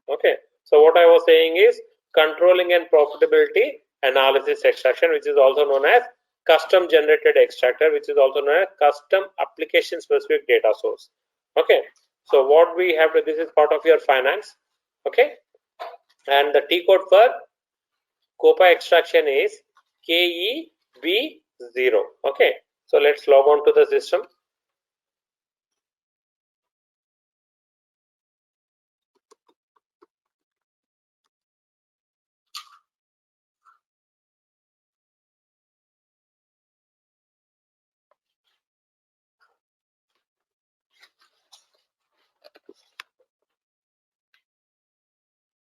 Okay, so what I was saying is controlling and profitability analysis extraction, which is also known as custom generated extractor, which is also known as custom application specific data source. Okay, so what we have to, this is part of your finance. Okay, and the T code for COPA extraction is KEB0. Okay, so let's log on to the system.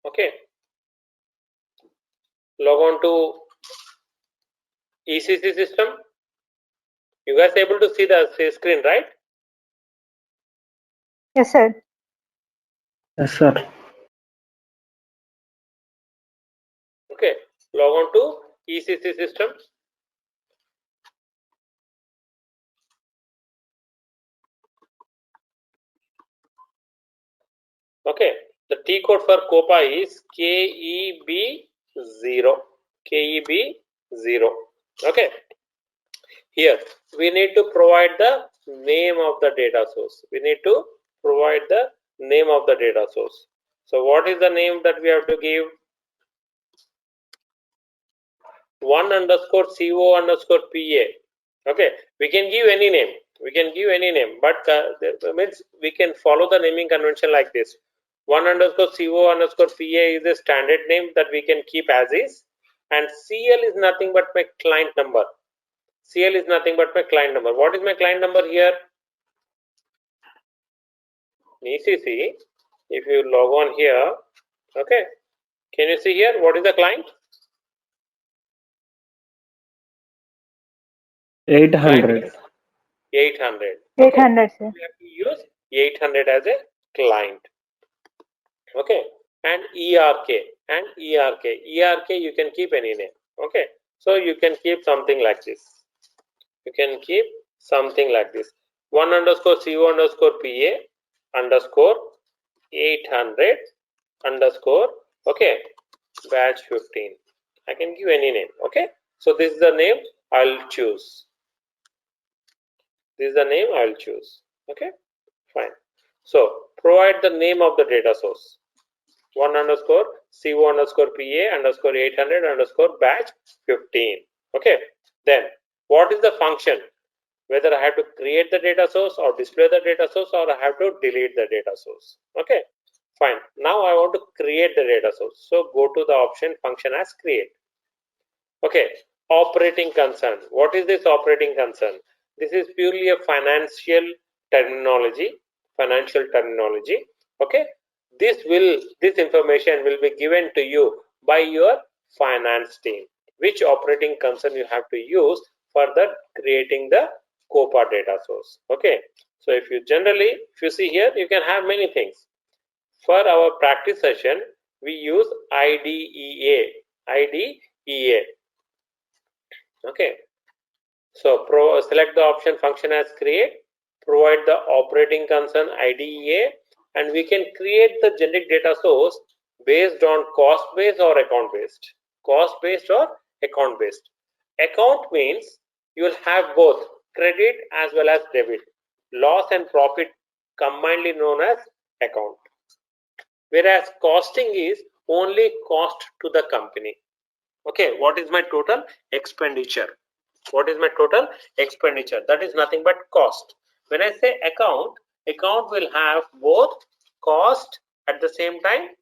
Okay, log on to ECC system. You guys able to see the screen, right? Yes, sir. Yes, sir. Okay, log on to ECC system. Okay, the T code for COPA is KEB0. KEB0. Okay, here we need to provide the name of the data source. We need to provide the name of the data source. So what is the name that we have to give? 1_CO_PA. Okay, we can give any name. We can give any name, but means we can follow the naming convention like this. 1_CO_PA is a standard name that we can keep as is, and CL is nothing but my client number. CL is nothing but my client number. What is my client number here? ECC. If you log on here, okay, can you see here what is the client? 800. 800. 800, sir. We have to use 800 as a client. Okay, and ERK ERK you can keep any name. Okay, so you can keep something like this. You can keep something like this. 1_CO_PA _ 800 _ okay, batch 15. I can give any name. Okay, so this is the name I'll choose. This is the name I'll choose. Okay, fine. So provide the name of the data source. 1_CO_PA _ 800 _ batch 15. Okay, then what is the function? Whether I have to create the data source or display the data source, or I have to delete the data source. Okay, fine. Now I want to create the data source. So go to the option function as create. Okay, operating concern. What is this operating concern? This is purely a financial terminology. Okay, this information will be given to you by your finance team. Which operating concern you have to use for the creating the COPA data source. Okay, so if you see here, you can have many things. For our practice session, we use IDEA. Okay, so select the option function as create, provide the operating concern IDEA, and we can create the generic data source based on cost based or account based. Cost based or account based. Account means you will have both credit as well as debit. Loss and profit combinedly known as account. Whereas costing is only cost to the company. Okay, what is my total expenditure? What is my total expenditure? That is nothing but cost. When I say account will have both cost at the same time,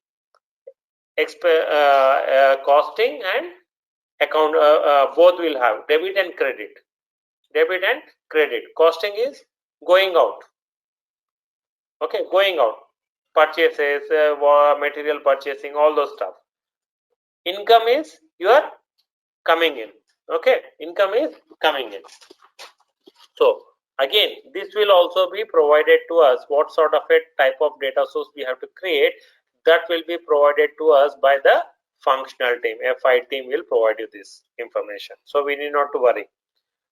costing and account, both will have debit and credit. Costing is going out. Okay, going out, purchases, material purchasing, all those stuff. Income is your coming in. Okay, income is coming in. So again, this will also be provided to us. What sort of a type of data source we have to create, that will be provided to us by the functional team. FI team will provide you this information, so we need not to worry.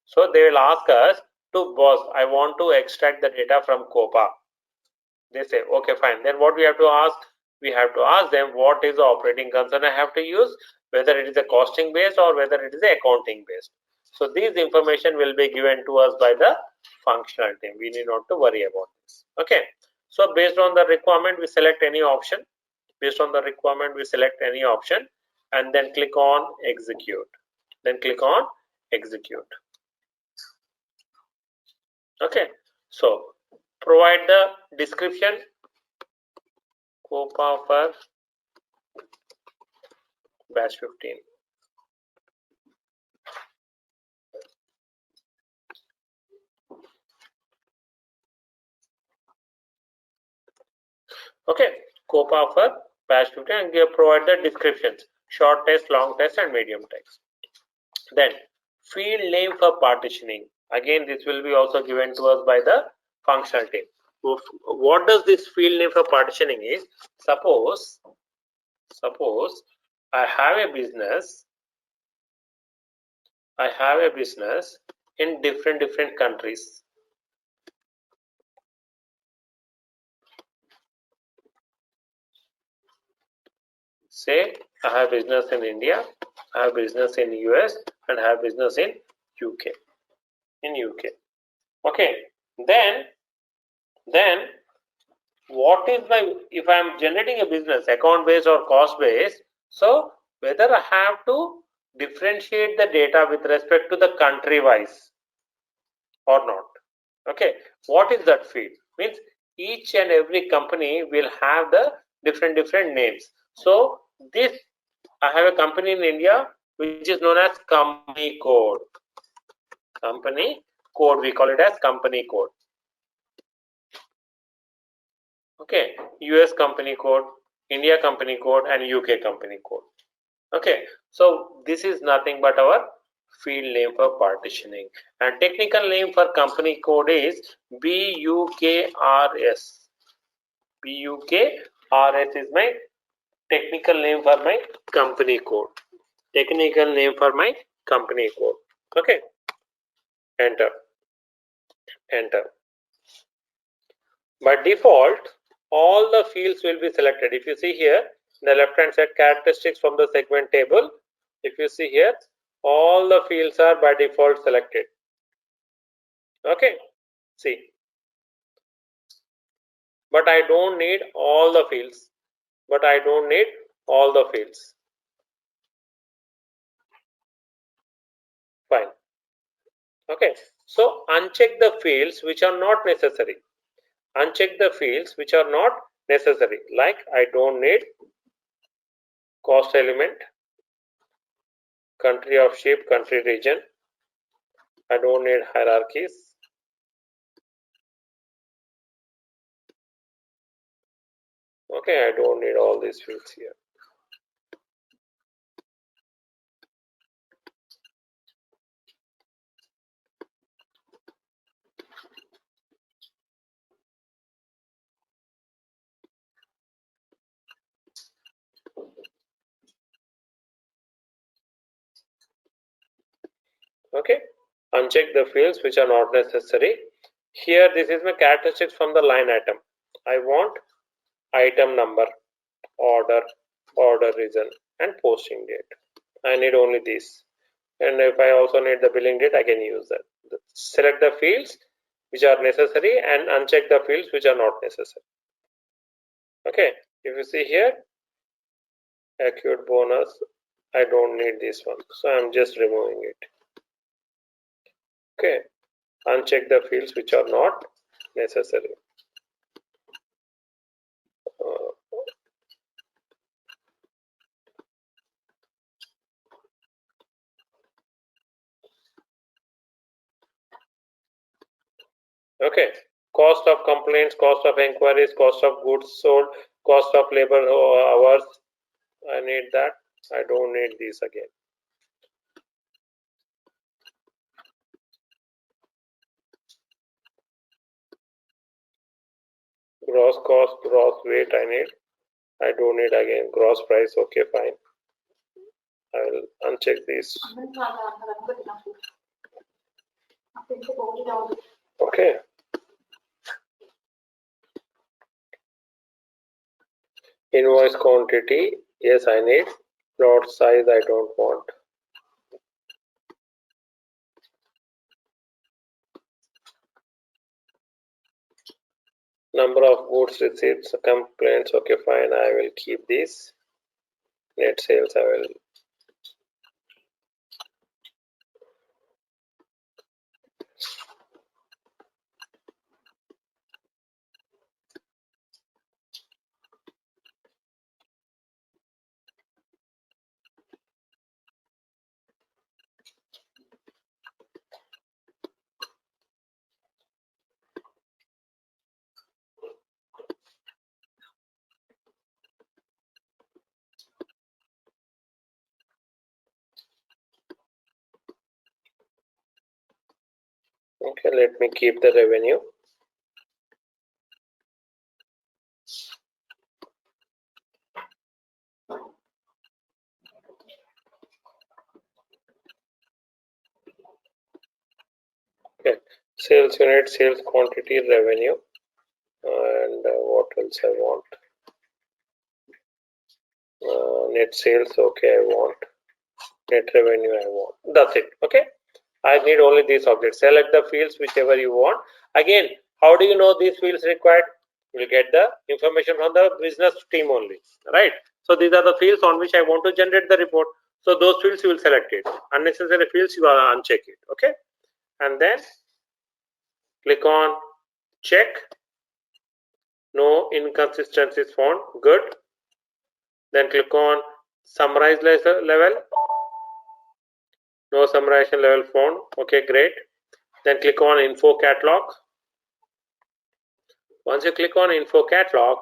So they will ask us to, boss, I want to extract the data from COPA. They say okay, fine. Then what we have to ask? we have to ask them what is the operating concern I have to use, whether it is a costing based or whether it is a accounting based. So these information will be given to us by the functional team. We need not to worry about this. Okay. So based on the requirement, we select any option. Based on the requirement, we select any option and then click on execute. Then click on execute. Okay. So provide the description. COPA for batch 15. Okay, COPA for batch 15 and provide the descriptions, short text, long text and medium text. Then field name for partitioning. Again, this will be also given to us by the functional team. What does this field name for partitioning is? Suppose I have a business in different countries. Say I have business in India, I have business in US and I have business in UK. Okay, then what is my, if I am generating a business account based or cost based, so whether I have to differentiate the data with respect to the country wise or not. Okay, what is that field? Means each and every company will have the different names. So this, I have a company in India which is known as company code. Company code, we call it as company code. Okay, US company code, India company code and UK company code. Okay, so this is nothing but our field name for partitioning, and technical name for company code is BUKRS. BUKRS is my technical name for my company code. Technical name for my company code. Okay, enter. By default, all the fields will be selected. If you see here, the left hand side, characteristics from the segment table, if you see here, all the fields are by default selected. Okay, see, but I don't need all the fields. Fine. Okay, so uncheck the fields which are not necessary. Like I don't need cost element, country of ship, country region. I don't need hierarchies. Okay, I don't need all these fields here. Okay, uncheck the fields which are not necessary. Here, this is my characteristics from the line item. I want item number, order reason and posting date. I need only these, and if I also need the billing date, I can use that. Select the fields which are necessary and uncheck the fields which are not necessary. Okay, if you see here, acute bonus, I don't need this one, so I'm just removing it. Okay, uncheck the fields which are not necessary. Okay, cost of complaints, cost of inquiries, cost of goods sold, cost of labor hours. I need that. I don't need these again. Gross cost, gross weight I need. I don't need again. Gross price, okay, fine. I will uncheck this. Okay. Invoice quantity, yes, I need. Lot size, I don't want. Number of goods receipts, complaints, okay, fine, I will keep this. Net sales, I will. Okay, let me keep the revenue. Okay, sales unit, sales quantity, revenue, and what else I want? Net sales, okay, I want. Net revenue, I want. That's it. Okay, I need only these objects. Select the fields whichever you want. Again, how do you know these fields required? You'll get the information from the business team only, right? So these are the fields on which I want to generate the report. So those fields you will select it. Unnecessary fields you will uncheck it. Okay, and then click on check. No inconsistencies found. Good. Then click on summarize level. No summarization level found. Okay, great. Then click on info catalog. Once you click on info catalog,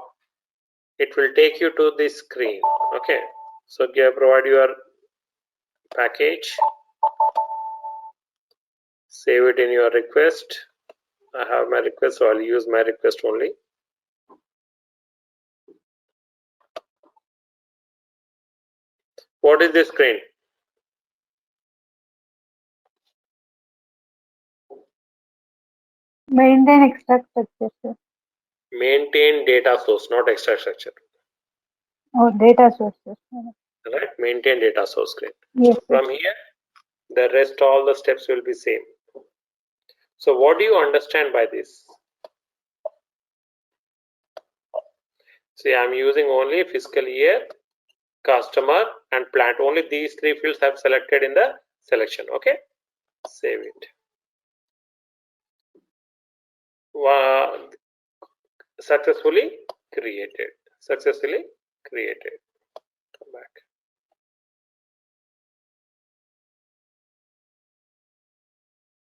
it will take you to this screen. Okay, so provide your package, save it in your request. I have my request, so I'll use my request only. What is this screen? Maintain extract structure, sir. Maintain data source, not extract structure. Oh, data source, sir. Right? Maintain data source screen. Yes, sir. From here, the rest all the steps will be same. So what do you understand by this? See, I'm using only fiscal year, customer, and plant. Only these three fields have selected in the selection. Okay, save it. Successfully created. Successfully created. Come back.